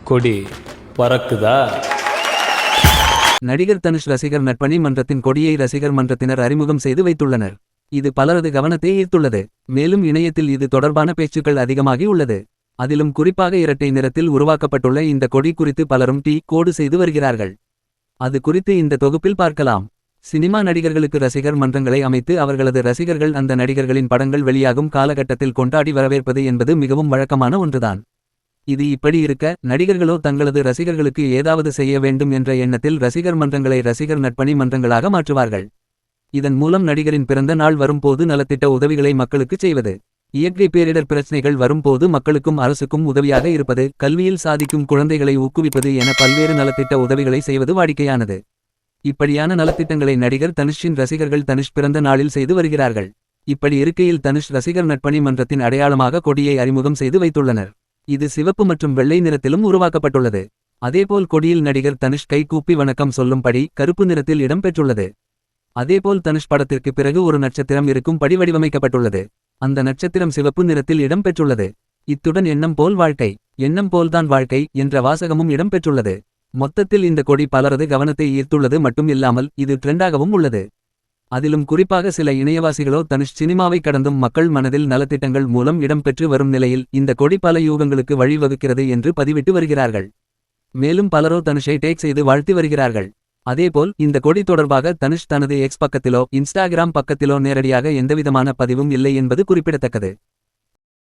கொடி பறக்குதா? நடிகர் தனுஷ் ரசிகர் நட்பணி மன்றத்தின் கொடியை ரசிகர் மன்றத்தினர் அறிமுகம் செய்து வைத்துள்ளனர். இது பலரது கவனத்தை ஈர்த்துள்ளது. மேலும் இணையத்தில் இது தொடர்பான பேச்சுக்கள் அதிகமாகி உள்ளது. அதிலும் குறிப்பாக இரட்டை நிறத்தில் உருவாக்கப்பட்டுள்ள இந்த கொடி குறித்து பலரும் கோடு செய்து வருகிறார்கள். அது குறித்து இந்த தொகுப்பில் பார்க்கலாம். சினிமா நடிகர்களுக்கு ரசிகர் மன்றங்களை அமைத்து அவர்களது ரசிகர்கள் அந்த நடிகர்களின் படங்கள் வெளியாகும் காலகட்டத்தில் கொண்டாடி வரவேற்பது என்பது மிகவும் வழக்கமான ஒன்றுதான். இது இப்படி இருக்க, நடிகர்களோ தங்களது ரசிகர்களுக்கு ஏதாவது செய்ய வேண்டும் என்ற எண்ணத்தில் ரசிகர் மன்றங்களை ரசிகர் நட்பணி மன்றங்களாக மாற்றுவார்கள். இதன் மூலம் நடிகரின் பிறந்த நாள் வரும்போது நலத்திட்ட உதவிகளை மக்களுக்குச் செய்வது, இயற்கை பேரிடர் பிரச்சனைகள் வரும்போது மக்களுக்கும் அரசுக்கும் உதவியாக இருப்பது, கல்வியில் சாதிக்கும் குழந்தைகளை ஊக்குவிப்பது என பல்வேறு நலத்திட்ட உதவிகளை செய்வது வாடிக்கையானது. இப்படியான நலத்திட்டங்களை நடிகர் தனுஷின் ரசிகர்கள் தனுஷ் பிறந்த நாளில் செய்து வருகிறார்கள். இப்படி இருக்கையில் தனுஷ் ரசிகர் நட்பணி மன்றத்தின் அடையாளமாக கொடியை அறிமுகம் செய்து வைத்துள்ளனர். இது சிவப்பு மற்றும் வெள்ளை நிறத்திலும் உருவாக்கப்பட்டுள்ளது. அதேபோல் கொடியில் நடிகர் தனுஷ் கை கூப்பி வணக்கம் சொல்லும்படி கருப்பு நிறத்தில் இடம் பெற்றுள்ளது. அதேபோல் தனுஷ் படத்திற்கு பிறகு ஒரு நட்சத்திரம் இருக்கும்படி வடிவமைக்கப்பட்டுள்ளது. அந்த நட்சத்திரம் சிவப்பு நிறத்தில் இடம் பெற்றுள்ளது. இத்துடன் எண்ணம் போல் வாழ்க்கை, எண்ணம் போல்தான் வாழ்க்கை என்ற வாசகமும் இடம் பெற்றுள்ளது. மொத்தத்தில் இந்த கொடி பலரது கவனத்தை ஈர்த்துள்ளது மட்டும் இல்லாமல் இது ட்ரெண்டாகவும் உள்ளது. அதிலும் குறிப்பாக சில இணையவாசிகளோ தனுஷ் சினிமாவை கடந்தும் மக்கள் மனதில் நலத்திட்டங்கள் மூலம் இடம் பெற்று வரும் நிலையில் இந்த கொடி பல யூகங்களுக்கு வழிவகுக்கிறது என்று பதிவிட்டு வருகிறார்கள். மேலும் பலரோ தனுஷை டேக் செய்து வாழ்த்தி வருகிறார்கள். அதேபோல் இந்த கொடி தொடர்பாக தனுஷ் தனது எக்ஸ் பக்கத்திலோ இன்ஸ்டாகிராம் பக்கத்திலோ நேரடியாக எந்தவிதமான பதிவும் இல்லை என்பது குறிப்பிடத்தக்கது.